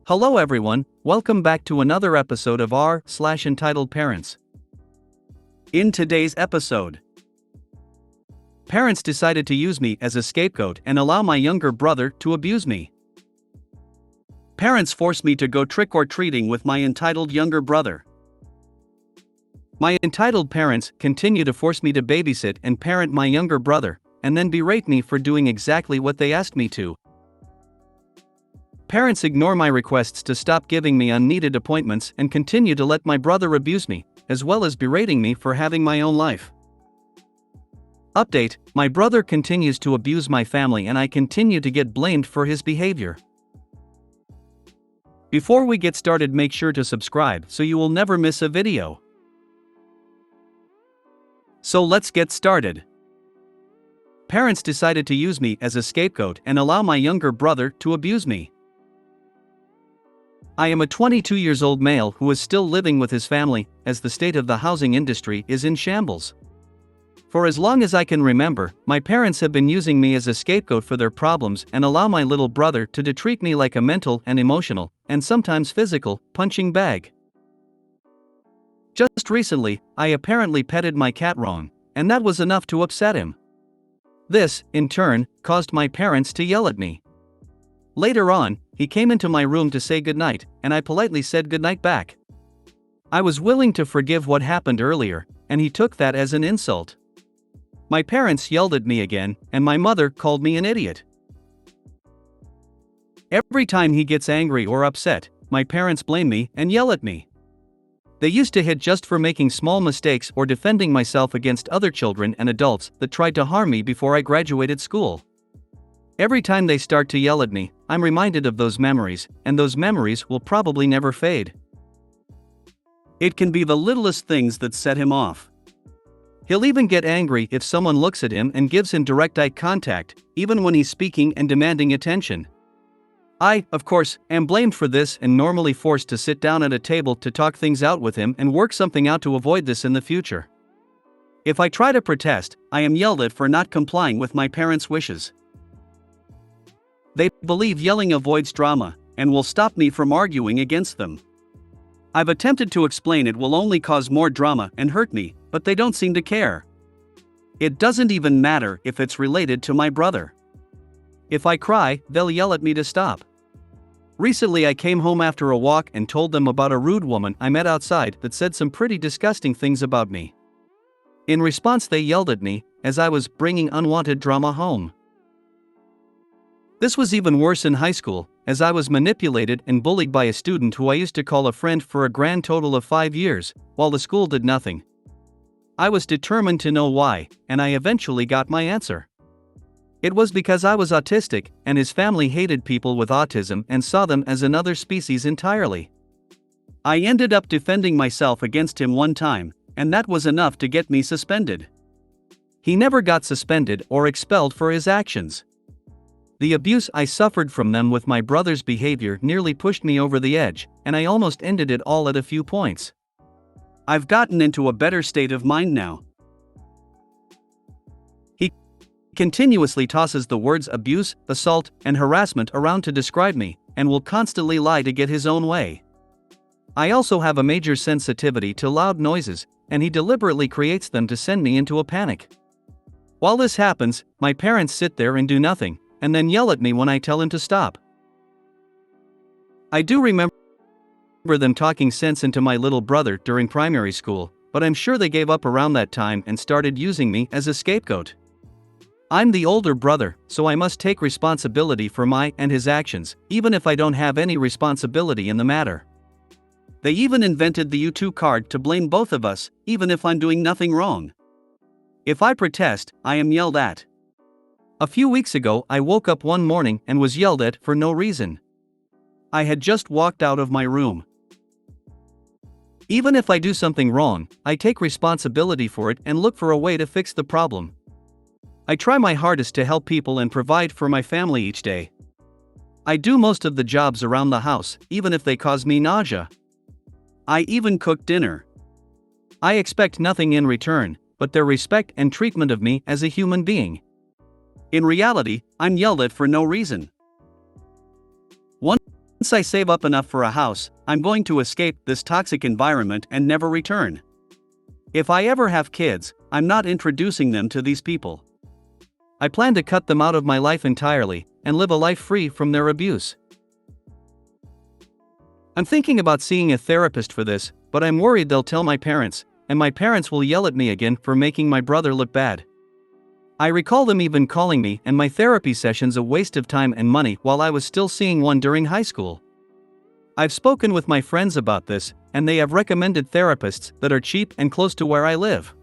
Hello everyone, welcome back to another episode of r/Entitled Parents. In today's episode, parents decided to use me as a scapegoat and allow my younger brother to abuse me. Parents force me to go trick-or-treating with my entitled younger brother. My entitled parents continue to force me to babysit and parent my younger brother, and then berate me for doing exactly what they asked me to. Parents ignore my requests to stop giving me unneeded appointments and continue to let my brother abuse me, as well as berating me for having my own life. Update: my brother continues to abuse my family and I continue to get blamed for his behavior. Before we get started, make sure to subscribe so you will never miss a video. So let's get started. Parents decided to use me as a scapegoat and allow my younger brother to abuse me. I am a 22-year-old male who is still living with his family, as the state of the housing industry is in shambles. For as long as I can remember, my parents have been using me as a scapegoat for their problems and allow my little brother to treat me like a mental and emotional, and sometimes physical, punching bag. Just recently, I apparently petted my cat wrong, and that was enough to upset him. This, in turn, caused my parents to yell at me. Later on, he came into my room to say goodnight, and I politely said goodnight back. I was willing to forgive what happened earlier, and he took that as an insult. My parents yelled at me again, and my mother called me an idiot. Every time he gets angry or upset, my parents blame me and yell at me. They used to hit just for making small mistakes or defending myself against other children and adults that tried to harm me before I graduated school. Every time they start to yell at me, I'm reminded of those memories, and those memories will probably never fade. It can be the littlest things that set him off. He'll even get angry if someone looks at him and gives him direct eye contact, even when he's speaking and demanding attention. I, of course, am blamed for this and normally forced to sit down at a table to talk things out with him and work something out to avoid this in the future. If I try to protest, I am yelled at for not complying with my parents' wishes. They believe yelling avoids drama, and will stop me from arguing against them. I've attempted to explain it will only cause more drama and hurt me, but they don't seem to care. It doesn't even matter if it's related to my brother. If I cry, they'll yell at me to stop. Recently I came home after a walk and told them about a rude woman I met outside that said some pretty disgusting things about me. In response they yelled at me, as I was bringing unwanted drama home. This was even worse in high school, as I was manipulated and bullied by a student who I used to call a friend for a grand total of 5 years, while the school did nothing. I was determined to know why, and I eventually got my answer. It was because I was autistic, and his family hated people with autism and saw them as another species entirely. I ended up defending myself against him one time, and that was enough to get me suspended. He never got suspended or expelled for his actions. The abuse I suffered from them with my brother's behavior nearly pushed me over the edge, and I almost ended it all at a few points. I've gotten into a better state of mind now. He continuously tosses the words abuse, assault, and harassment around to describe me, and will constantly lie to get his own way. I also have a major sensitivity to loud noises, and he deliberately creates them to send me into a panic. While this happens, my parents sit there and do nothing, and then yell at me when I tell him to stop. I do remember them talking sense into my little brother during primary school, but I'm sure they gave up around that time and started using me as a scapegoat. I'm the older brother, so I must take responsibility for my and his actions, even if I don't have any responsibility in the matter. They even invented the U2 card to blame both of us, even if I'm doing nothing wrong. If I protest, I am yelled at. A few weeks ago I woke up one morning and was yelled at for no reason. I had just walked out of my room. Even if I do something wrong, I take responsibility for it and look for a way to fix the problem. I try my hardest to help people and provide for my family each day. I do most of the jobs around the house, even if they cause me nausea. I even cook dinner. I expect nothing in return, but their respect and treatment of me as a human being. In reality, I'm yelled at for no reason. One I save up enough for a house, I'm going to escape this toxic environment and never return. If I ever have kids, I'm not introducing them to these people. I plan to cut them out of my life entirely and live a life free from their abuse. I'm thinking about seeing a therapist for this, but I'm worried they'll tell my parents, and my parents will yell at me again for making my brother look bad. I recall them even calling me and my therapy sessions a waste of time and money while I was still seeing one during high school. I've spoken with my friends about this, and they have recommended therapists that are cheap and close to where I live.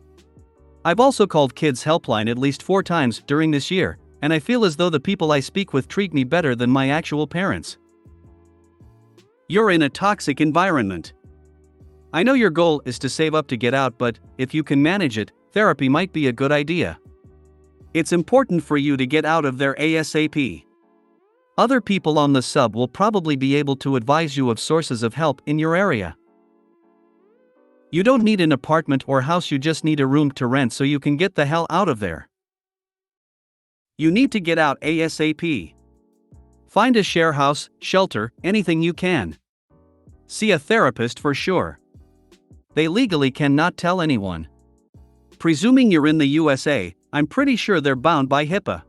I've also called Kids Helpline at least 4 times during this year, and I feel as though the people I speak with treat me better than my actual parents. You're in a toxic environment. I know your goal is to save up to get out, but if you can manage it, therapy might be a good idea. It's important for you to get out of there ASAP. Other people on the sub will probably be able to advise you of sources of help in your area. You don't need an apartment or house, you just need a room to rent so you can get the hell out of there. You need to get out ASAP. Find a share house, shelter, anything you can. See a therapist for sure. They legally cannot tell anyone. Presuming you're in the USA, I'm pretty sure they're bound by HIPAA.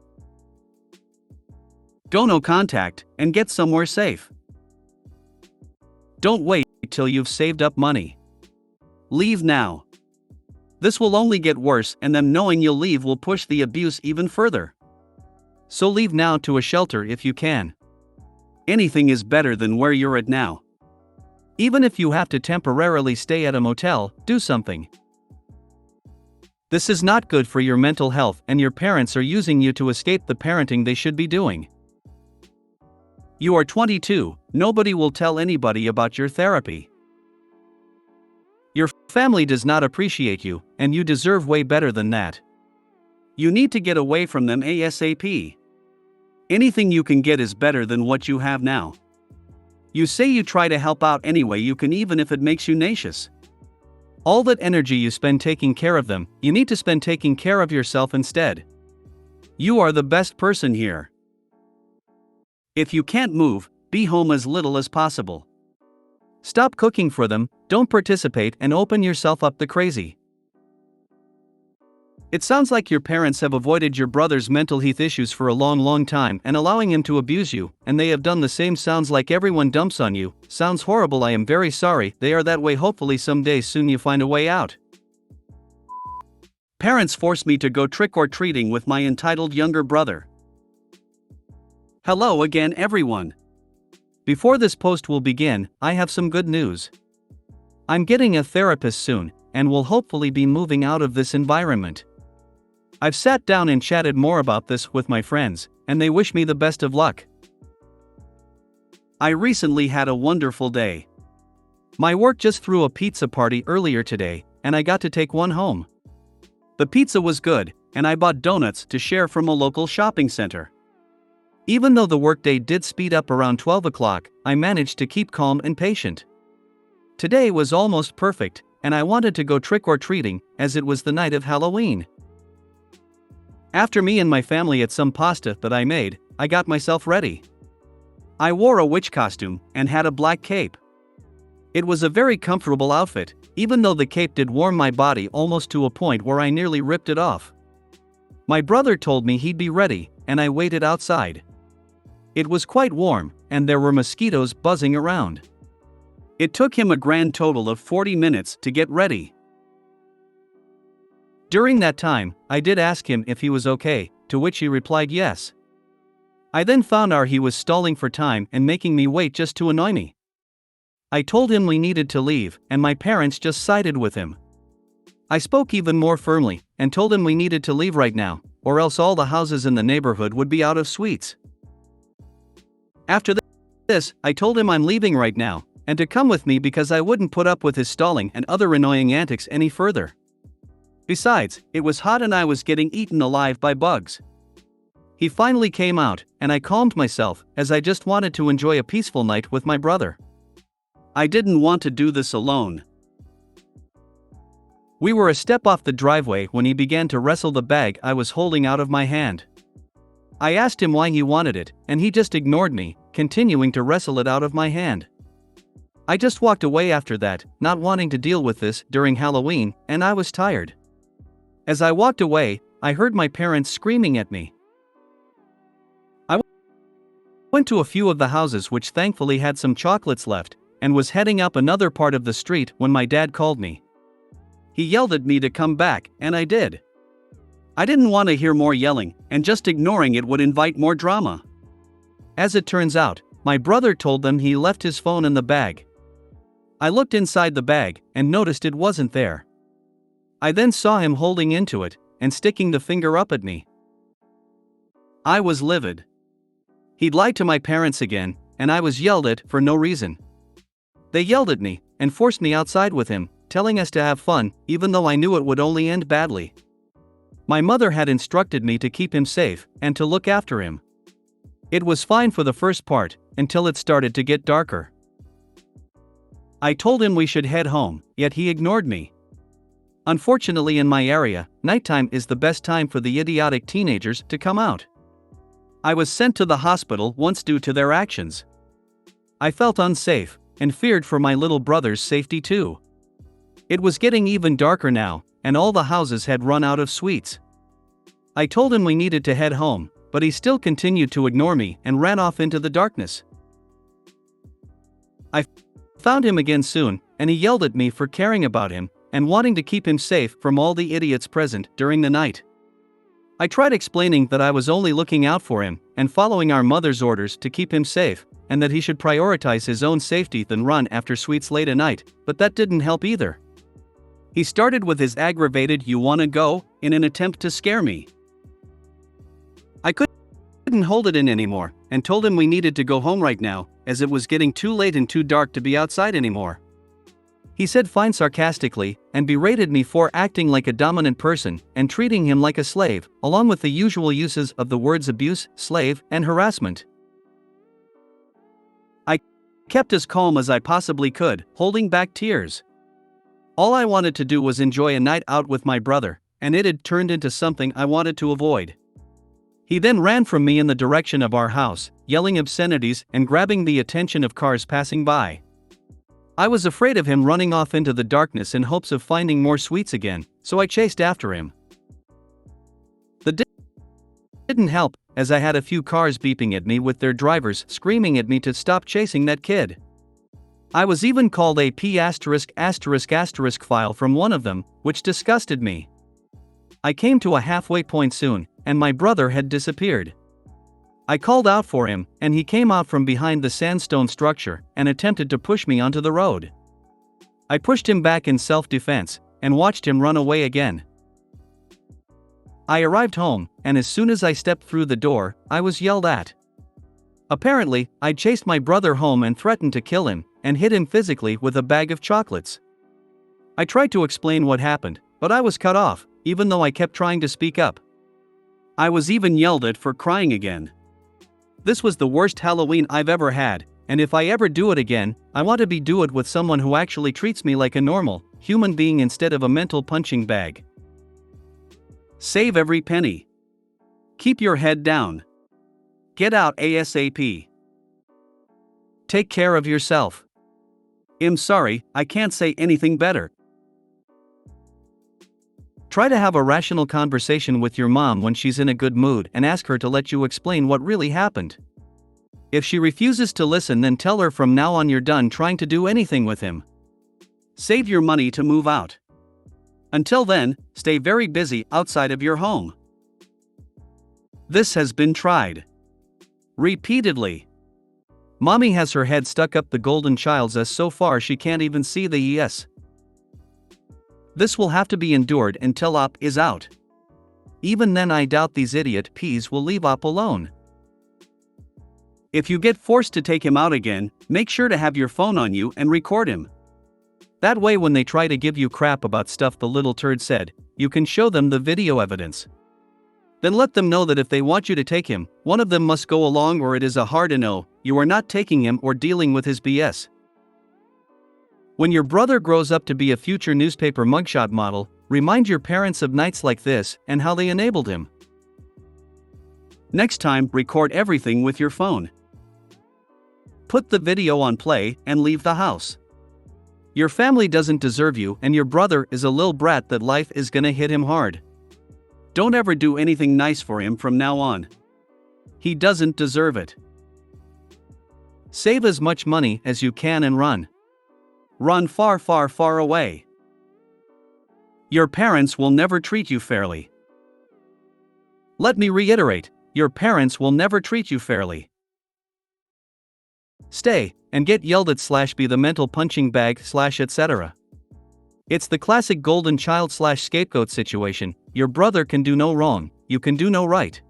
Don't no contact and get somewhere safe. Don't wait till you've saved up money. Leave now. This will only get worse, and them knowing you'll leave will push the abuse even further. So leave now to a shelter if you can. Anything is better than where you're at now. Even if you have to temporarily stay at a motel, do something. This is not good for your mental health, and your parents are using you to escape the parenting they should be doing. You are 22, nobody will tell anybody about your therapy. Your family does not appreciate you, and you deserve way better than that. You need to get away from them ASAP. Anything you can get is better than what you have now. You say you try to help out anyway you can, even if it makes you nauseous. All that energy you spend taking care of them, you need to spend taking care of yourself instead. You are the best person here. If you can't move, be home as little as possible. Stop cooking for them, don't participate, and open yourself up to crazy. It sounds like your parents have avoided your brother's mental health issues for a long time and allowing him to abuse you, and they have done the same. Sounds like everyone dumps on you. Sounds horrible. I am very sorry they are that way. Hopefully someday soon you find a way out. Parents force me to go trick-or-treating with my entitled younger brother. Hello again everyone. Before this post will begin, I have some good news. I'm getting a therapist soon, and will hopefully be moving out of this environment. I've sat down and chatted more about this with my friends, and they wish me the best of luck. I recently had a wonderful day. My work just threw a pizza party earlier today, and I got to take one home. The pizza was good, and I bought donuts to share from a local shopping center. Even though the workday did speed up around 12 o'clock, I managed to keep calm and patient. Today was almost perfect, and I wanted to go trick-or-treating, as it was the night of Halloween. After me and my family ate some pasta that I made, I got myself ready. I wore a witch costume and had a black cape. It was a very comfortable outfit, even though the cape did warm my body almost to a point where I nearly ripped it off. My brother told me he'd be ready, and I waited outside. It was quite warm, and there were mosquitoes buzzing around. It took him a grand total of 40 minutes to get ready. During that time, I did ask him if he was okay, to which he replied yes. I then found out he was stalling for time and making me wait just to annoy me. I told him we needed to leave, and my parents just sided with him. I spoke even more firmly, and told him we needed to leave right now, or else all the houses in the neighborhood would be out of sweets. After this, I told him I'm leaving right now, and to come with me because I wouldn't put up with his stalling and other annoying antics any further. Besides, it was hot and I was getting eaten alive by bugs. He finally came out, and I calmed myself, as I just wanted to enjoy a peaceful night with my brother. I didn't want to do this alone. We were a step off the driveway when he began to wrestle the bag I was holding out of my hand. I asked him why he wanted it, and he just ignored me, continuing to wrestle it out of my hand. I just walked away after that, not wanting to deal with this during Halloween, and I was tired. As I walked away, I heard my parents screaming at me. I went to a few of the houses which thankfully had some chocolates left, and was heading up another part of the street when my dad called me. He yelled at me to come back, and I did. I didn't want to hear more yelling, and just ignoring it would invite more drama. As it turns out, my brother told them he left his phone in the bag. I looked inside the bag, and noticed it wasn't there. I then saw him holding into it, and sticking the finger up at me. I was livid. He'd lied to my parents again, and I was yelled at for no reason. They yelled at me, and forced me outside with him, telling us to have fun, even though I knew it would only end badly. My mother had instructed me to keep him safe, and to look after him. It was fine for the first part, until it started to get darker. I told him we should head home, yet he ignored me. Unfortunately, in my area, nighttime is the best time for the idiotic teenagers to come out. I was sent to the hospital once due to their actions. I felt unsafe, and feared for my little brother's safety too. It was getting even darker now, and all the houses had run out of sweets. I told him we needed to head home, but he still continued to ignore me and ran off into the darkness. I found him again soon, and he yelled at me for caring about him, and wanting to keep him safe from all the idiots present during the night. I tried explaining that I was only looking out for him, and following our mother's orders to keep him safe, and that he should prioritize his own safety than run after sweets late at night, but that didn't help either. He started with his aggravated "you wanna go?" in an attempt to scare me. I couldn't hold it in anymore, and told him we needed to go home right now, as it was getting too late and too dark to be outside anymore. He said fine sarcastically, and berated me for acting like a dominant person, and treating him like a slave, along with the usual uses of the words abuse, slave, and harassment. I kept as calm as I possibly could, holding back tears. All I wanted to do was enjoy a night out with my brother, and it had turned into something I wanted to avoid. He then ran from me in the direction of our house, yelling obscenities and grabbing the attention of cars passing by. I was afraid of him running off into the darkness in hopes of finding more sweets again, so I chased after him. That didn't help, as I had a few cars beeping at me with their drivers screaming at me to stop chasing that kid. I was even called a P*** file from one of them, which disgusted me. I came to a halfway point soon, and my brother had disappeared. I called out for him, and he came out from behind the sandstone structure and attempted to push me onto the road. I pushed him back in self-defense, and watched him run away again. I arrived home, and as soon as I stepped through the door, I was yelled at. Apparently, I chased my brother home and threatened to kill him, and hit him physically with a bag of chocolates. I tried to explain what happened, but I was cut off, even though I kept trying to speak up. I was even yelled at for crying again. This was the worst Halloween I've ever had, and if I ever do it again, I want to do it with someone who actually treats me like a normal, human being instead of a mental punching bag. Save every penny. Keep your head down. Get out ASAP. Take care of yourself. I'm sorry, I can't say anything better. Try to have a rational conversation with your mom when she's in a good mood and ask her to let you explain what really happened. If she refuses to listen, then tell her from now on you're done trying to do anything with him. Save your money to move out. Until then, stay very busy outside of your home. This has been tried repeatedly. Mommy has her head stuck up the golden child's ass so far she can't even see the ES. This will have to be endured until Op is out. Even then I doubt these idiot P's will leave Op alone. If you get forced to take him out again, make sure to have your phone on you and record him. That way when they try to give you crap about stuff the little turd said, you can show them the video evidence. Then let them know that if they want you to take him, one of them must go along, or it is a hard no, you are not taking him or dealing with his BS. When your brother grows up to be a future newspaper mugshot model, remind your parents of nights like this and how they enabled him. Next time, record everything with your phone. Put the video on play and leave the house. Your family doesn't deserve you, and your brother is a lil brat that life is gonna hit him hard. Don't ever do anything nice for him from now on. He doesn't deserve it. Save as much money as you can and run. Run far, far, far away. Your parents will never treat you fairly. Let me reiterate, your parents will never treat you fairly. Stay and get yelled at / be the mental punching bag / etc. It's the classic golden child / scapegoat situation. Your brother can do no wrong, you can do no right.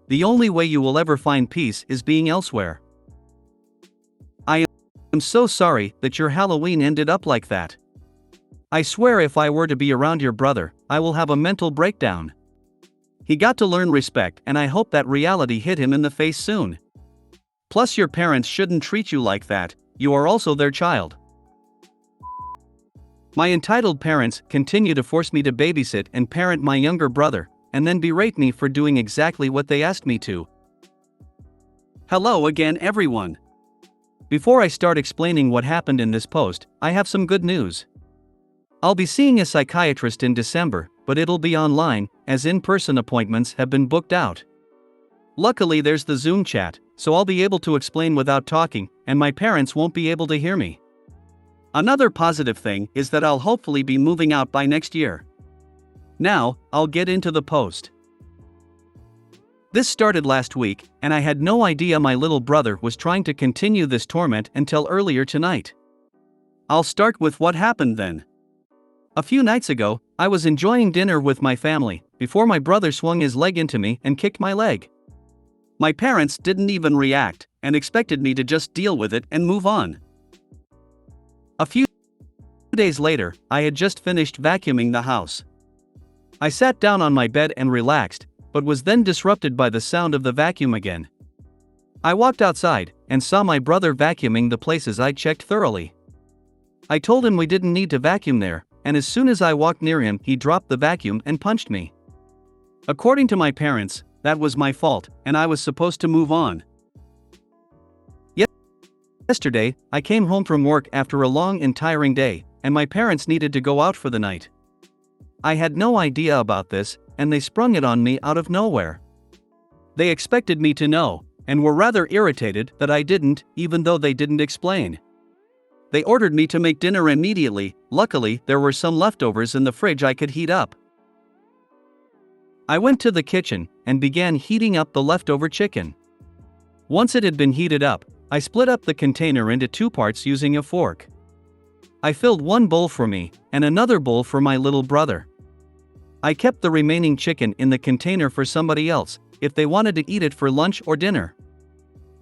The only way you will ever find peace is being elsewhere. I am so sorry that your Halloween ended up like that. I swear if I were to be around your brother, I will have a mental breakdown. He got to learn respect, and I hope that reality hit him in the face soon. Plus, your parents shouldn't treat you like that, you are also their child. My entitled parents continue to force me to babysit and parent my younger brother, and then berate me for doing exactly what they asked me to. Hello again, everyone. Before I start explaining what happened in this post, I have some good news. I'll be seeing a psychiatrist in December, but it'll be online, as in-person appointments have been booked out. Luckily, there's the Zoom chat, so I'll be able to explain without talking, and my parents won't be able to hear me. Another positive thing is that I'll hopefully be moving out by next year. Now, I'll get into the post. This started last week, and I had no idea my little brother was trying to continue this torment until earlier tonight. I'll start with what happened then. A few nights ago, I was enjoying dinner with my family, before my brother swung his leg into me and kicked my leg. My parents didn't even react, and expected me to just deal with it and move on. A few days later, I had just finished vacuuming the house. I sat down on my bed and relaxed, but was then disrupted by the sound of the vacuum again. I walked outside, and saw my brother vacuuming the places I'd checked thoroughly. I told him we didn't need to vacuum there, and as soon as I walked near him, he dropped the vacuum and punched me. According to my parents, that was my fault, and I was supposed to move on. Yesterday, I came home from work after a long and tiring day, and my parents needed to go out for the night. I had no idea about this, and they sprung it on me out of nowhere. They expected me to know, and were rather irritated that I didn't, even though they didn't explain. They ordered me to make dinner immediately. Luckily, there were some leftovers in the fridge I could heat up. I went to the kitchen and began heating up the leftover chicken. Once it had been heated up, I split up the container into 2 parts using a fork. I filled one bowl for me, and another bowl for my little brother. I kept the remaining chicken in the container for somebody else, if they wanted to eat it for lunch or dinner.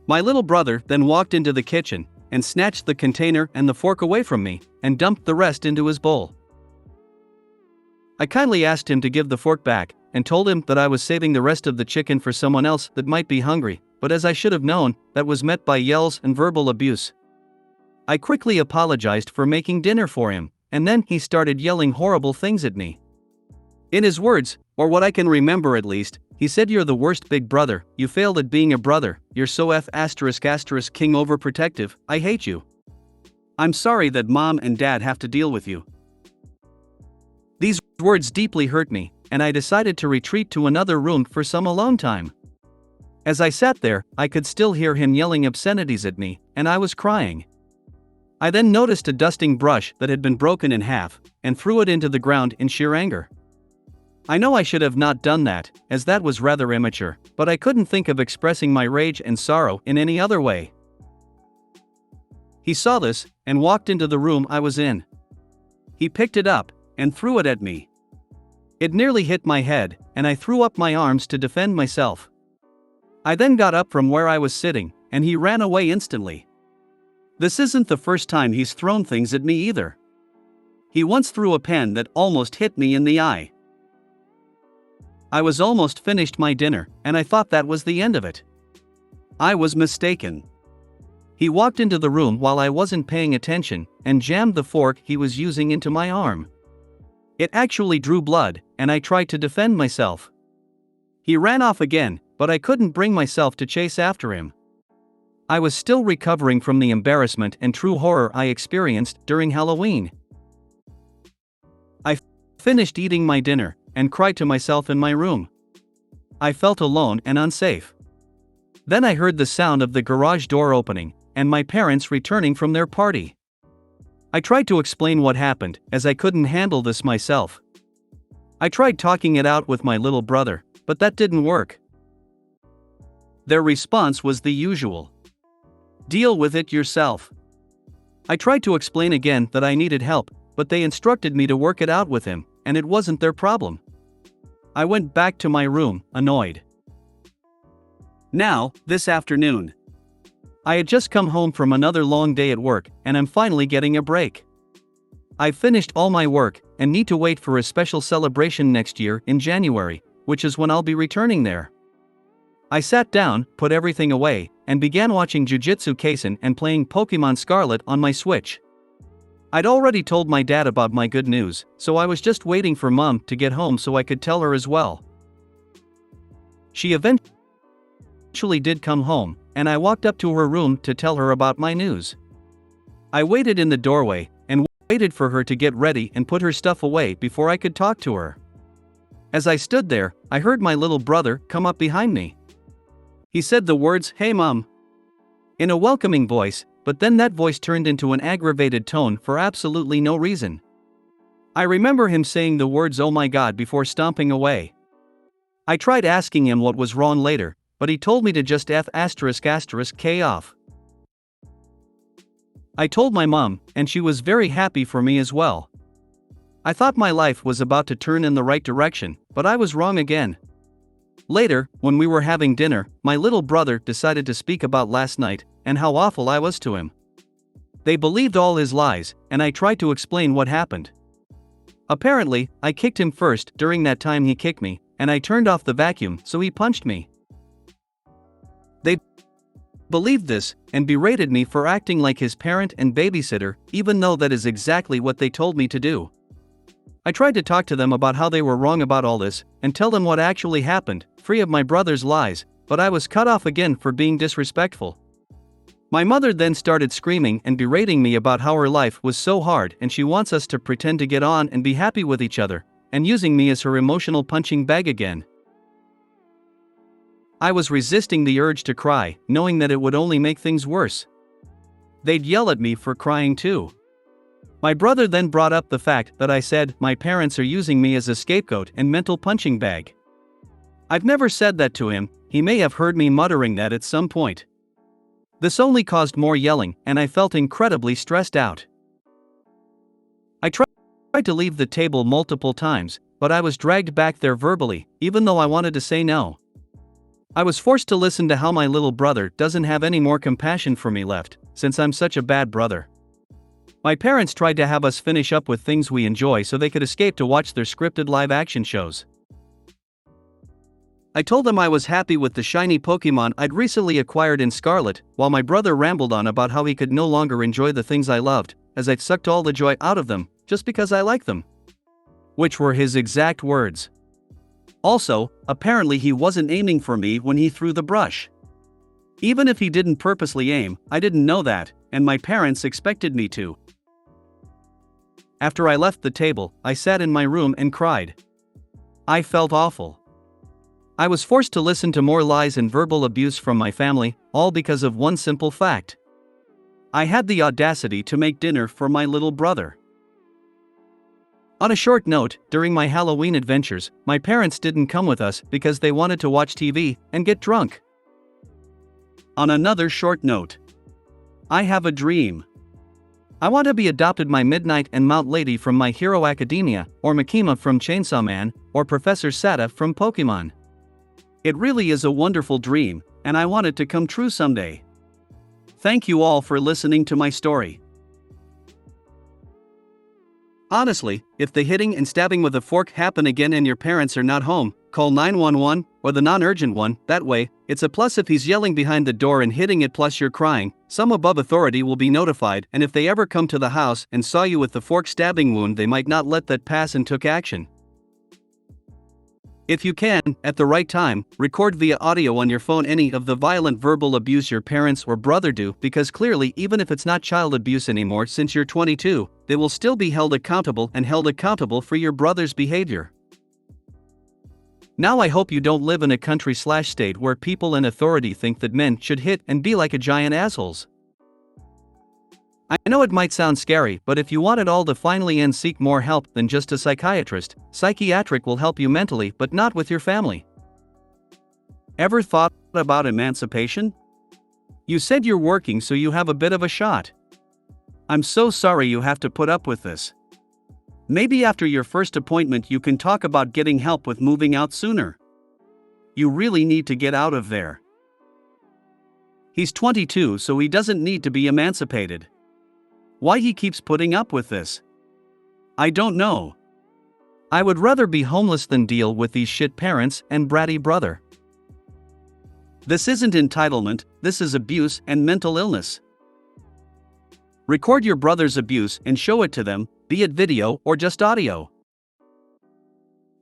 My little brother then walked into the kitchen, and snatched the container and the fork away from me, and dumped the rest into his bowl. I kindly asked him to give the fork back, and told him that I was saving the rest of the chicken for someone else that might be hungry, but as I should have known, that was met by yells and verbal abuse. I quickly apologized for making dinner for him, and then he started yelling horrible things at me. In his words, or what I can remember at least, he said, "You're the worst big brother, you failed at being a brother, you're so king overprotective, I hate you. I'm sorry that mom and dad have to deal with you." These words deeply hurt me, and I decided to retreat to another room for some alone time. As I sat there, I could still hear him yelling obscenities at me, and I was crying. I then noticed a dusting brush that had been broken in half, and threw it into the ground in sheer anger. I know I should have not done that, as that was rather immature, but I couldn't think of expressing my rage and sorrow in any other way. He saw this, and walked into the room I was in. He picked it up, and threw it at me. It nearly hit my head, and I threw up my arms to defend myself. I then got up from where I was sitting, and he ran away instantly. This isn't the first time he's thrown things at me either. He once threw a pen that almost hit me in the eye. I was almost finished my dinner, and I thought that was the end of it. I was mistaken. He walked into the room while I wasn't paying attention, and jammed the fork he was using into my arm. It actually drew blood, and I tried to defend myself. He ran off again, but I couldn't bring myself to chase after him. I was still recovering from the embarrassment and true horror I experienced during Halloween. I finished eating my dinner and cried to myself in my room. I felt alone and unsafe. Then I heard the sound of the garage door opening and my parents returning from their party. I tried to explain what happened, as I couldn't handle this myself. I tried talking it out with my little brother, but that didn't work. Their response was the usual. Deal with it yourself. I tried to explain again that I needed help, but they instructed me to work it out with him, and it wasn't their problem. I went back to my room, annoyed. Now, this afternoon. I had just come home from another long day at work, and I'm finally getting a break. I've finished all my work, and need to wait for a special celebration next year in January, which is when I'll be returning there. I sat down, put everything away, and began watching Jujutsu Kaisen and playing Pokemon Scarlet on my Switch. I'd already told my dad about my good news, so I was just waiting for Mom to get home so I could tell her as well. She eventually did come home, and I walked up to her room to tell her about my news. I waited in the doorway, and waited for her to get ready and put her stuff away before I could talk to her. As I stood there, I heard my little brother come up behind me. He said the words, "Hey Mom," in a welcoming voice, but then that voice turned into an aggravated tone for absolutely no reason. I remember him saying the words "oh my god" before stomping away. I tried asking him what was wrong later, but he told me to just K off. I told my mom, and she was very happy for me as well. I thought my life was about to turn in the right direction, but I was wrong again. Later, when we were having dinner, my little brother decided to speak about last night, and how awful I was to him. They believed all his lies, and I tried to explain what happened. Apparently, I kicked him first during that time he kicked me, and I turned off the vacuum so he punched me. They believed this, and berated me for acting like his parent and babysitter, even though that is exactly what they told me to do. I tried to talk to them about how they were wrong about all this, and tell them what actually happened, free of my brother's lies, but I was cut off again for being disrespectful. My mother then started screaming and berating me about how her life was so hard and she wants us to pretend to get on and be happy with each other, and using me as her emotional punching bag again. I was resisting the urge to cry, knowing that it would only make things worse. They'd yell at me for crying too. My brother then brought up the fact that I said my parents are using me as a scapegoat and mental punching bag. I've never said that to him, he may have heard me muttering that at some point. This only caused more yelling, and I felt incredibly stressed out. I tried to leave the table multiple times, but I was dragged back there verbally, even though I wanted to say no. I was forced to listen to how my little brother doesn't have any more compassion for me left, since I'm such a bad brother. My parents tried to have us finish up with things we enjoy so they could escape to watch their scripted live-action shows. I told them I was happy with the shiny Pokemon I'd recently acquired in Scarlet, while my brother rambled on about how he could no longer enjoy the things I loved, as I'd sucked all the joy out of them, just because I like them. Which were his exact words. Also, apparently he wasn't aiming for me when he threw the brush. Even if he didn't purposely aim, I didn't know that, and my parents expected me to. After I left the table, I sat in my room and cried. I felt awful. I was forced to listen to more lies and verbal abuse from my family, all because of one simple fact. I had the audacity to make dinner for my little brother. On a short note, during my Halloween adventures, my parents didn't come with us because they wanted to watch TV and get drunk. On another short note, I have a dream. I want to be adopted by Midnight and Mount Lady from My Hero Academia, or Makima from Chainsaw Man, or Professor Sata from Pokemon. It really is a wonderful dream, and I want it to come true someday. Thank you all for listening to my story. Honestly, if the hitting and stabbing with a fork happen again and your parents are not home, call 911, or the non-urgent one. That way, it's a plus if he's yelling behind the door and hitting it plus you're crying. Some above authority will be notified, and if they ever come to the house and saw you with the fork stabbing wound, they might not let that pass and took action. If you can, at the right time, record via audio on your phone any of the violent verbal abuse your parents or brother do, because clearly, even if it's not child abuse anymore since you're 22, they will still be held accountable for your brother's behavior. Now I hope you don't live in a country/state where people in authority think that men should hit and be like a giant assholes. I know it might sound scary, but if you want it all to finally end, seek more help than just a psychiatrist. Psychiatric will help you mentally, but not with your family. Ever thought about emancipation? You said you're working, so you have a bit of a shot. I'm so sorry you have to put up with this. Maybe after your first appointment you can talk about getting help with moving out sooner. You really need to get out of there. He's 22, so he doesn't need to be emancipated. Why he keeps putting up with this? I don't know. I would rather be homeless than deal with these shit parents and bratty brother. This isn't entitlement, this is abuse and mental illness. Record your brother's abuse and show it to them, be it video or just audio.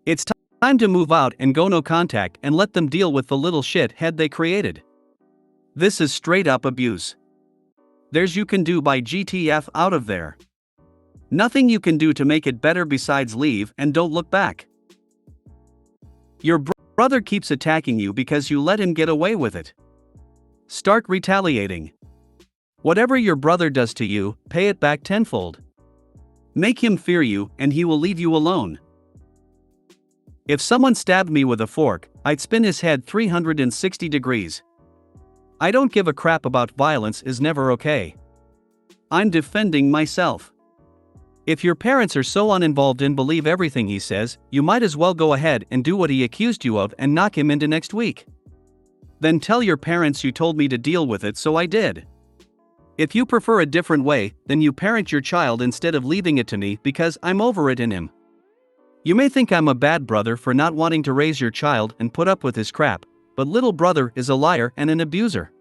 It's time to move out and go no contact and let them deal with the little shit head they created. This is straight up abuse. There's you can do by GTF out of there. Nothing you can do to make it better besides leave and don't look back. Your brother keeps attacking you because you let him get away with it. Start retaliating. Whatever your brother does to you, pay it back tenfold. Make him fear you and he will leave you alone. If someone stabbed me with a fork, I'd spin his head 360 degrees. I don't give a crap about violence is never okay. I'm defending myself. If your parents are so uninvolved and believe everything he says, you might as well go ahead and do what he accused you of and knock him into next week. Then tell your parents you told me to deal with it, so I did. If you prefer a different way, then you parent your child instead of leaving it to me because I'm over it in him. You may think I'm a bad brother for not wanting to raise your child and put up with his crap, but little brother is a liar and an abuser.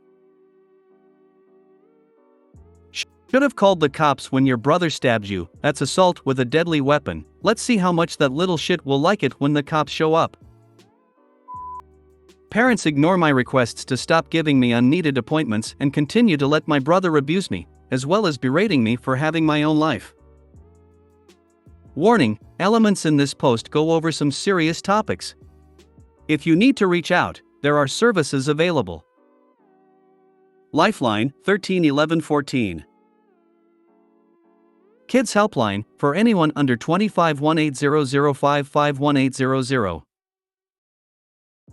Should have called the cops when your brother stabbed you. That's assault with a deadly weapon. Let's see how much that little shit will like it when the cops show up. Parents ignore my requests to stop giving me unneeded appointments and continue to let my brother abuse me, as well as berating me for having my own life. Warning: elements in this post go over some serious topics. If you need to reach out, there are services available. Lifeline 13 11 14. Kids Helpline for anyone under 25 180055 1800.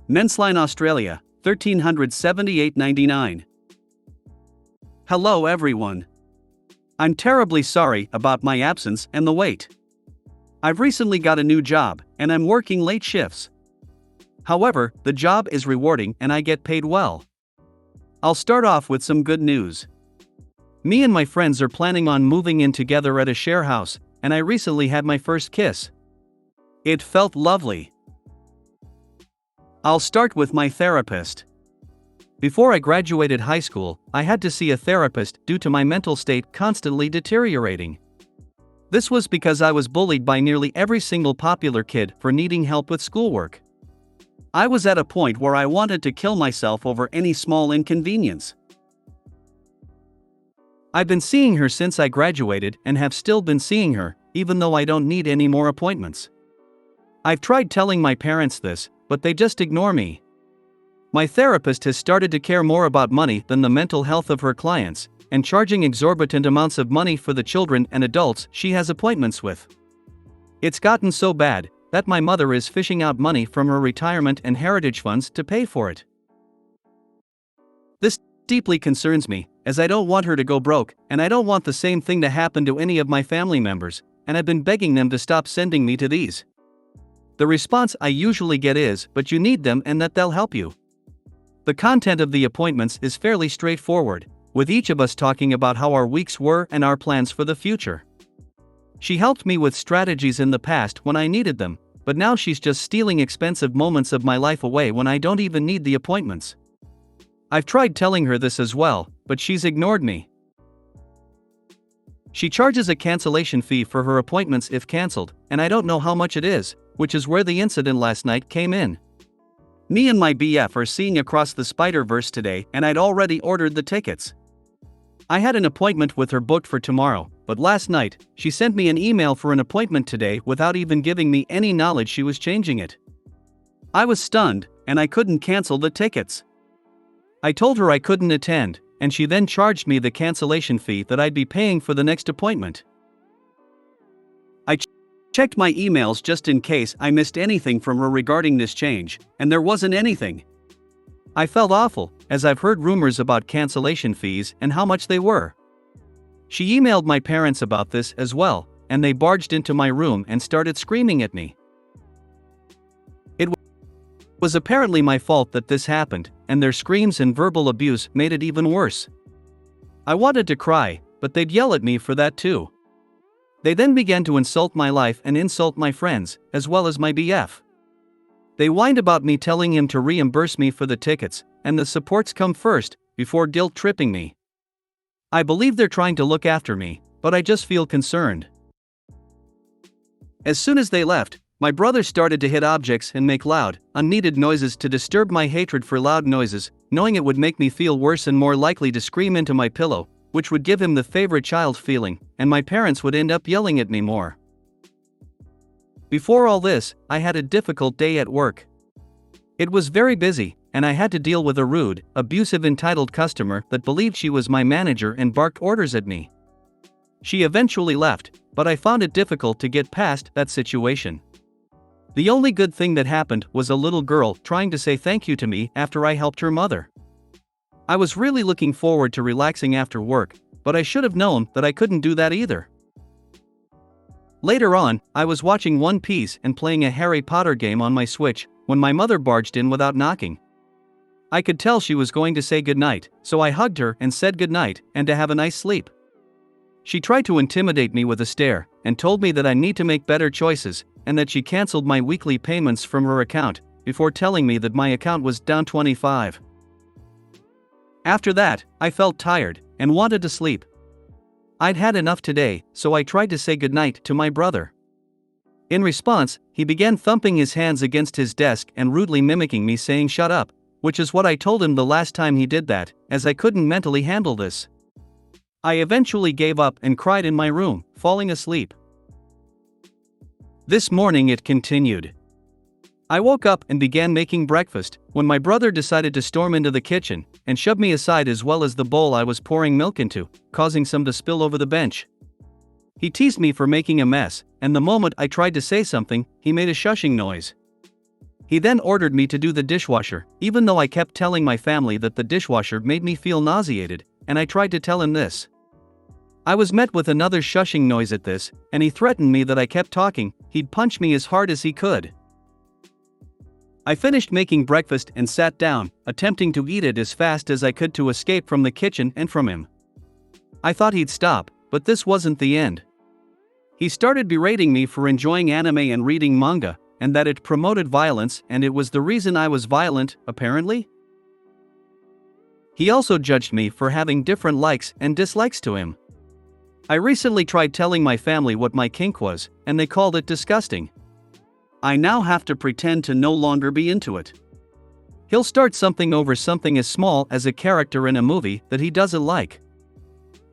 Mensline Australia 1378.99. Hello everyone. I'm terribly sorry about my absence and the wait. I've recently got a new job and I'm working late shifts. However, the job is rewarding and I get paid well. I'll start off with some good news. Me and my friends are planning on moving in together at a share house, and I recently had my first kiss. It felt lovely. I'll start with my therapist. Before I graduated high school, I had to see a therapist due to my mental state constantly deteriorating. This was because I was bullied by nearly every single popular kid for needing help with schoolwork. I was at a point where I wanted to kill myself over any small inconvenience. I've been seeing her since I graduated and have still been seeing her, even though I don't need any more appointments. I've tried telling my parents this, but they just ignore me. My therapist has started to care more about money than the mental health of her clients, and charging exorbitant amounts of money for the children and adults she has appointments with. It's gotten so bad that my mother is fishing out money from her retirement and heritage funds to pay for it. This deeply concerns me, as I don't want her to go broke, and I don't want the same thing to happen to any of my family members, and I've been begging them to stop sending me to these. The response I usually get is, "But you need them and that they'll help you." The content of the appointments is fairly straightforward, with each of us talking about how our weeks were and our plans for the future. She helped me with strategies in the past when I needed them, but now she's just stealing expensive moments of my life away when I don't even need the appointments. I've tried telling her this as well, but she's ignored me. She charges a cancellation fee for her appointments if cancelled, and I don't know how much it is, which is where the incident last night came in. Me and my BF are seeing Across the Spider-Verse today, and I'd already ordered the tickets. I had an appointment with her booked for tomorrow, but last night, she sent me an email for an appointment today without even giving me any knowledge she was changing it. I was stunned, and I couldn't cancel the tickets. I told her I couldn't attend, and she then charged me the cancellation fee that I'd be paying for the next appointment. I checked my emails just in case I missed anything from her regarding this change, and there wasn't anything. I felt awful, as I've heard rumors about cancellation fees and how much they were. She emailed my parents about this as well, and they barged into my room and started screaming at me. It was apparently my fault that this happened, and their screams and verbal abuse made it even worse. I wanted to cry, but they'd yell at me for that too. They then began to insult my life and insult my friends, as well as my BF. They whined about me telling him to reimburse me for the tickets, and the supports come first, before guilt-tripping me. I believe they're trying to look after me, but I just feel concerned. As soon as they left, my brother started to hit objects and make loud, unneeded noises to disturb my hatred for loud noises, knowing it would make me feel worse and more likely to scream into my pillow, which would give him the favorite child feeling, and my parents would end up yelling at me more. Before all this, I had a difficult day at work. It was very busy, and I had to deal with a rude, abusive entitled customer that believed she was my manager and barked orders at me. She eventually left, but I found it difficult to get past that situation. The only good thing that happened was a little girl trying to say thank you to me after I helped her mother. I was really looking forward to relaxing after work, but I should have known that I couldn't do that either. Later on, I was watching One Piece and playing a Harry Potter game on my Switch when my mother barged in without knocking. I could tell she was going to say goodnight, so I hugged her and said goodnight and to have a nice sleep. She tried to intimidate me with a stare and told me that I need to make better choices and that she canceled my weekly payments from her account before telling me that my account was down 25. After that, I felt tired and wanted to sleep. I'd had enough today, so I tried to say goodnight to my brother. In response, he began thumping his hands against his desk and rudely mimicking me saying shut up, which is what I told him the last time he did that, as I couldn't mentally handle this. I eventually gave up and cried in my room, falling asleep. This morning it continued. I woke up and began making breakfast when my brother decided to storm into the kitchen and shove me aside as well as the bowl I was pouring milk into, causing some to spill over the bench. He teased me for making a mess, and the moment I tried to say something, he made a shushing noise. He then ordered me to do the dishwasher, even though I kept telling my family that the dishwasher made me feel nauseated, and I tried to tell him this. I was met with another shushing noise at this, and he threatened me that I kept talking, he'd punch me as hard as he could. I finished making breakfast and sat down, attempting to eat it as fast as I could to escape from the kitchen and from him. I thought he'd stop, but this wasn't the end. He started berating me for enjoying anime and reading manga, and that it promoted violence and it was the reason I was violent, apparently. He also judged me for having different likes and dislikes to him. I recently tried telling my family what my kink was, and they called it disgusting. I now have to pretend to no longer be into it. He'll start something over something as small as a character in a movie that he doesn't like.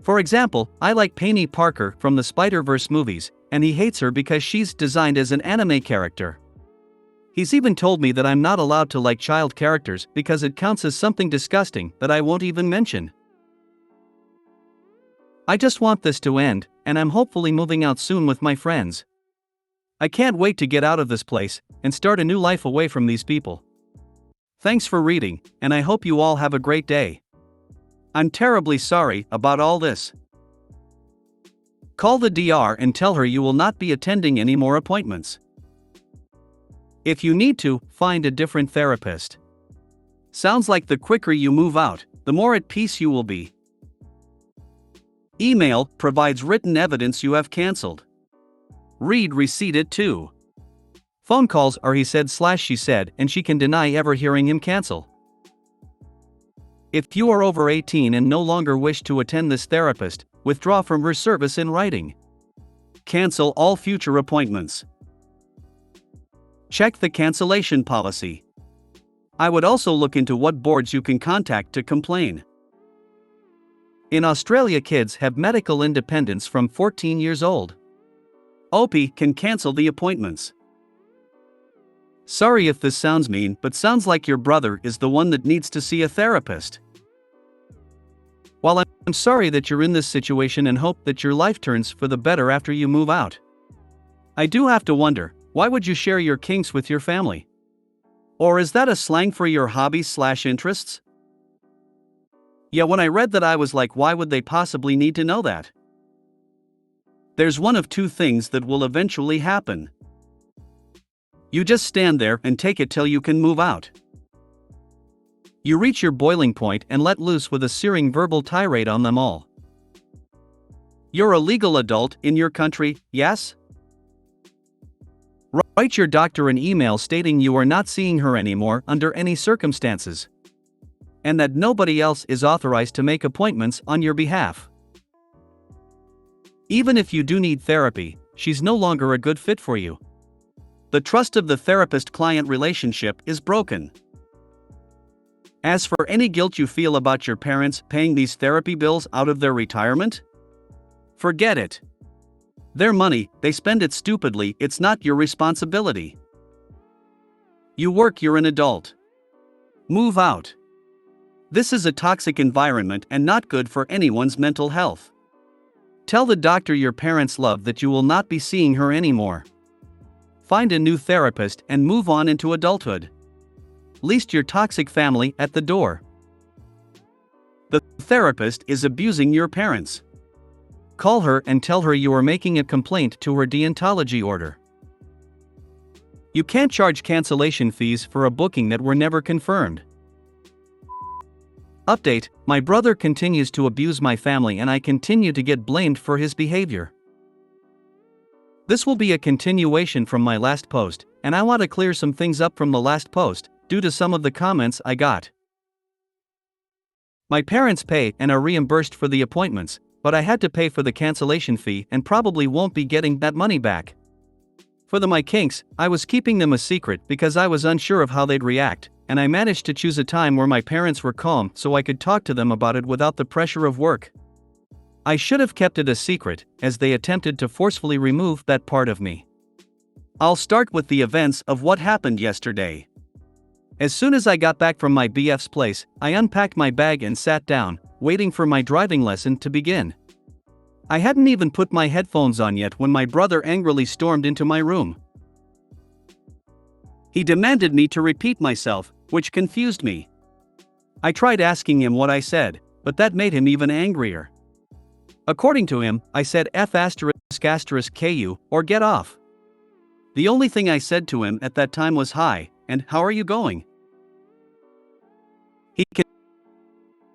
For example, I like Penny Parker from the Spider-Verse movies, and he hates her because she's designed as an anime character. He's even told me that I'm not allowed to like child characters because it counts as something disgusting that I won't even mention. I just want this to end, and I'm hopefully moving out soon with my friends. I can't wait to get out of this place and start a new life away from these people. Thanks for reading, and I hope you all have a great day. I'm terribly sorry about all this. Call the DR and tell her you will not be attending any more appointments. If you need to, find a different therapist. Sounds like the quicker you move out, the more at peace you will be. Email provides written evidence you have canceled. Read receipt it too. Phone calls are he said/she said and she can deny ever hearing him cancel. If you are over 18 and no longer wish to attend this therapist, withdraw from her service in writing. Cancel all future appointments. Check the cancellation policy. I would also look into what boards you can contact to complain. In Australia, kids have medical independence from 14 years old. OP can cancel the appointments. Sorry if this sounds mean, but sounds like your brother is the one that needs to see a therapist. While I'm sorry that you're in this situation and hope that your life turns for the better after you move out, I do have to wonder, why would you share your kinks with your family? Or is that a slang for your hobbies/interests? Yeah, when I read that I was like, why would they possibly need to know that? There's one of two things that will eventually happen. You just stand there and take it till you can move out. You reach your boiling point and let loose with a searing verbal tirade on them all. You're a legal adult in your country, yes? Write your doctor an email stating you are not seeing her anymore under any circumstances, and that nobody else is authorized to make appointments on your behalf. Even if you do need therapy, she's no longer a good fit for you. The trust of the therapist-client relationship is broken. As for any guilt you feel about your parents paying these therapy bills out of their retirement, forget it. Their money, they spend it stupidly, it's not your responsibility. You work, you're an adult. Move out. This is a toxic environment and not good for anyone's mental health. Tell the doctor your parents love that you will not be seeing her anymore. Find a new therapist and move on into adulthood. Least your toxic family at the door. The therapist is abusing your parents. Call her and tell her you are making a complaint to her deontology order. You can't charge cancellation fees for a booking that were never confirmed. Update: my brother continues to abuse my family and I continue to get blamed for his behavior. This will be a continuation from my last post, and I want to clear some things up from the last post, due to some of the comments I got. My parents pay and are reimbursed for the appointments, but I had to pay for the cancellation fee and probably won't be getting that money back. For my kinks, I was keeping them a secret because I was unsure of how they'd react, and I managed to choose a time where my parents were calm so I could talk to them about it without the pressure of work. I should have kept it a secret, as they attempted to forcefully remove that part of me. I'll start with the events of what happened yesterday. As soon as I got back from my BF's place, I unpacked my bag and sat down, waiting for my driving lesson to begin. I hadn't even put my headphones on yet when my brother angrily stormed into my room. He demanded me to repeat myself, which confused me. I tried asking him what I said, but that made him even angrier. According to him, I said F***ku, or get off. The only thing I said to him at that time was hi, and how are you going? He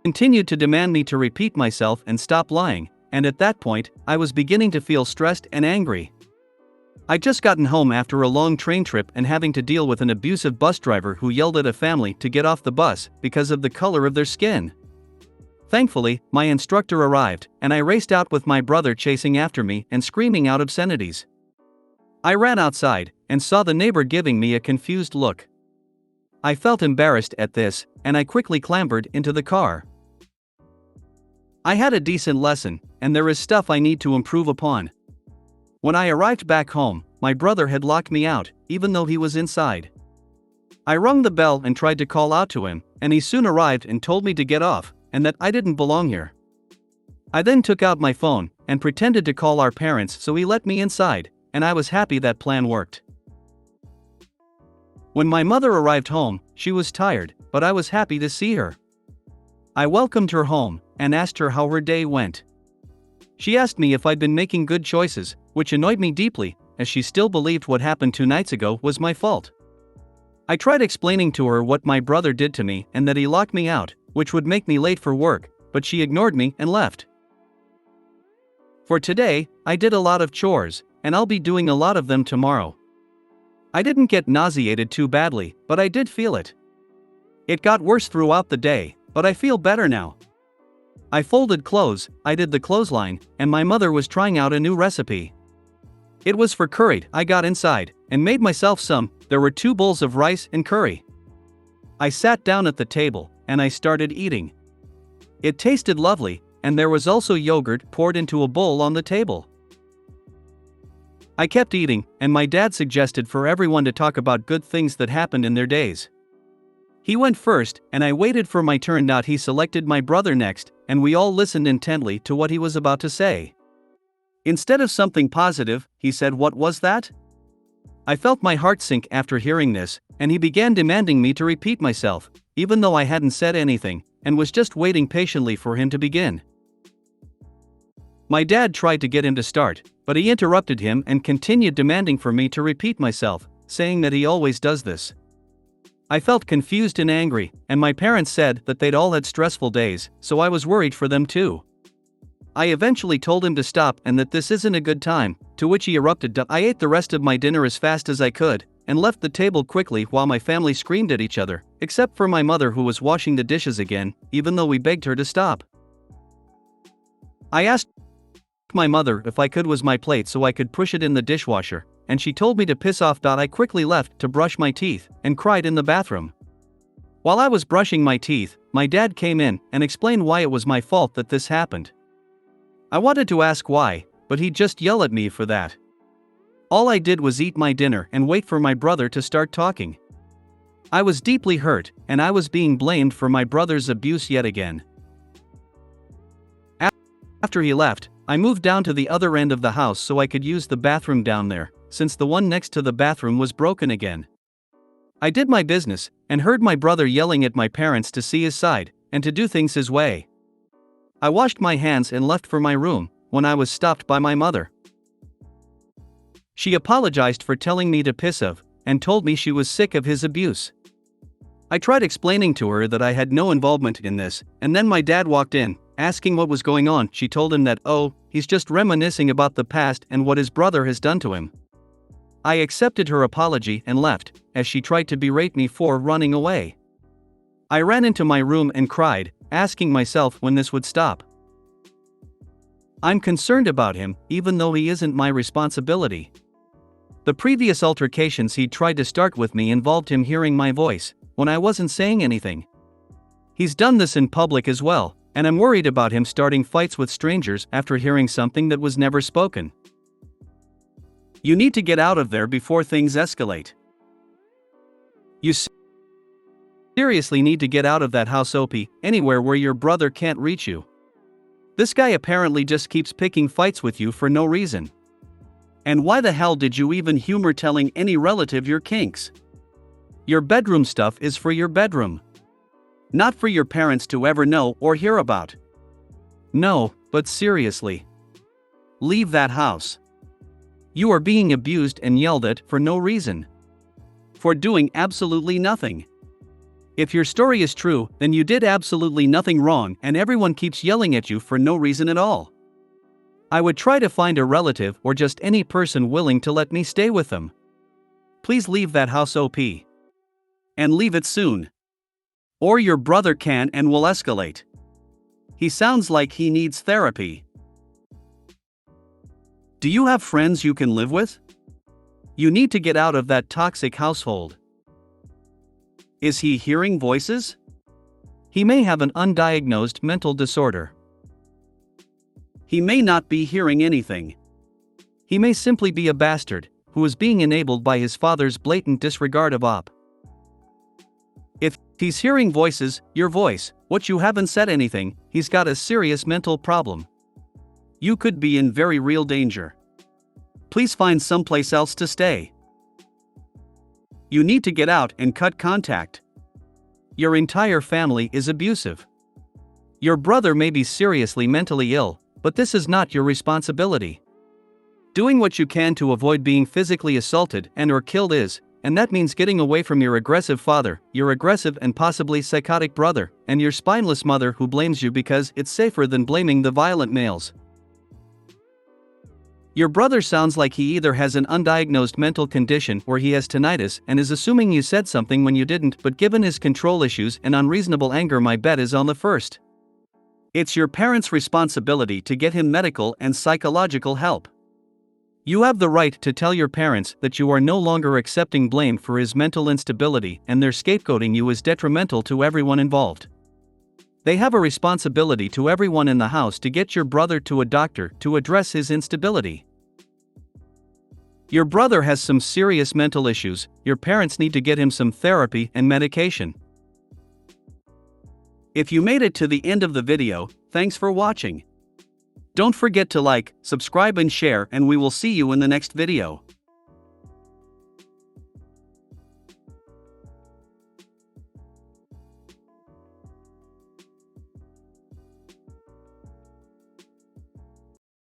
continued to demand me to repeat myself and stop lying, and at that point, I was beginning to feel stressed and angry. I'd just gotten home after a long train trip and having to deal with an abusive bus driver who yelled at a family to get off the bus because of the color of their skin. Thankfully, my instructor arrived, and I raced out with my brother chasing after me and screaming out obscenities. I ran outside and saw the neighbor giving me a confused look. I felt embarrassed at this, and I quickly clambered into the car. I had a decent lesson, and there is stuff I need to improve upon. When I arrived back home, my brother had locked me out, even though he was inside. I rung the bell and tried to call out to him, and he soon arrived and told me to get off, and that I didn't belong here. I then took out my phone and pretended to call our parents so he let me inside, and I was happy that plan worked. When my mother arrived home, she was tired, but I was happy to see her. I welcomed her home and asked her how her day went. She asked me if I'd been making good choices, which annoyed me deeply, as she still believed what happened 2 nights ago was my fault. I tried explaining to her what my brother did to me and that he locked me out, which would make me late for work, but she ignored me and left. For today, I did a lot of chores, and I'll be doing a lot of them tomorrow. I didn't get nauseated too badly, but I did feel it. It got worse throughout the day, but I feel better now. I folded clothes, I did the clothesline, and my mother was trying out a new recipe. It was for curry. I got inside, and made myself some. There were 2 bowls of rice and curry. I sat down at the table, and I started eating. It tasted lovely, and there was also yogurt poured into a bowl on the table. I kept eating, and my dad suggested for everyone to talk about good things that happened in their days. He went first, and I waited for my turn. He selected my brother next, and we all listened intently to what he was about to say. Instead of something positive, he said, "What was that?" I felt my heart sink after hearing this, and he began demanding me to repeat myself, even though I hadn't said anything, and was just waiting patiently for him to begin. My dad tried to get him to start, but he interrupted him and continued demanding for me to repeat myself, saying that he always does this. I felt confused and angry, and my parents said that they'd all had stressful days, so I was worried for them too. I eventually told him to stop and that this isn't a good time, to which he erupted. I ate the rest of my dinner as fast as I could, and left the table quickly while my family screamed at each other, except for my mother, who was washing the dishes again, even though we begged her to stop. I asked my mother if I could was my plate so I could push it in the dishwasher, and she told me to piss off. I quickly left to brush my teeth, and cried in the bathroom. While I was brushing my teeth, my dad came in and explained why it was my fault that this happened. I wanted to ask why, but he just yelled at me for that. All I did was eat my dinner and wait for my brother to start talking. I was deeply hurt, and I was being blamed for my brother's abuse yet again. After he left, I moved down to the other end of the house so I could use the bathroom down there, since the one next to the bathroom was broken again. I did my business, and heard my brother yelling at my parents to see his side, and to do things his way. I washed my hands and left for my room, when I was stopped by my mother. She apologized for telling me to piss off, and told me she was sick of his abuse. I tried explaining to her that I had no involvement in this, and then my dad walked in, asking what was going on. She told him that, he's just reminiscing about the past and what his brother has done to him. I accepted her apology and left, as she tried to berate me for running away. I ran into my room and cried, asking myself when this would stop. I'm concerned about him, even though he isn't my responsibility. The previous altercations he tried to start with me involved him hearing my voice, when I wasn't saying anything. He's done this in public as well, and I'm worried about him starting fights with strangers after hearing something that was never spoken. You need to get out of there before things escalate. You seriously need to get out of that house, anywhere where your brother can't reach you. This guy apparently just keeps picking fights with you for no reason. And why the hell did you even humor telling any relative your kinks? Your bedroom stuff is for your bedroom, not for your parents to ever know or hear about. No, but seriously. Leave that house. You are being abused and yelled at for no reason. For doing absolutely nothing. If your story is true, then you did absolutely nothing wrong and everyone keeps yelling at you for no reason at all. I would try to find a relative or just any person willing to let me stay with them. Please leave that house, and leave it soon. Or your brother can and will escalate. He sounds like he needs therapy. Do you have friends you can live with? You need to get out of that toxic household. Is he hearing voices? He may have an undiagnosed mental disorder. He may not be hearing anything. He may simply be a bastard, who is being enabled by his father's blatant disregard of op. If he's hearing voices, your voice, what you haven't said anything, he's got a serious mental problem. You could be in very real danger. Please find someplace else to stay. You need to get out and cut contact. Your entire family is abusive. Your brother may be seriously mentally ill, but this is not your responsibility. Doing what you can to avoid being physically assaulted and/or killed is, and that means getting away from your aggressive father, your aggressive and possibly psychotic brother, and your spineless mother who blames you because it's safer than blaming the violent males. Your brother sounds like he either has an undiagnosed mental condition or he has tinnitus and is assuming you said something when you didn't, but given his control issues and unreasonable anger, my bet is on the first. It's your parents' responsibility to get him medical and psychological help. You have the right to tell your parents that you are no longer accepting blame for his mental instability and their scapegoating you is detrimental to everyone involved. They have a responsibility to everyone in the house to get your brother to a doctor to address his instability. Your brother has some serious mental issues, your parents need to get him some therapy and medication. If you made it to the end of the video, thanks for watching. Don't forget to like, subscribe and share, and we will see you in the next video.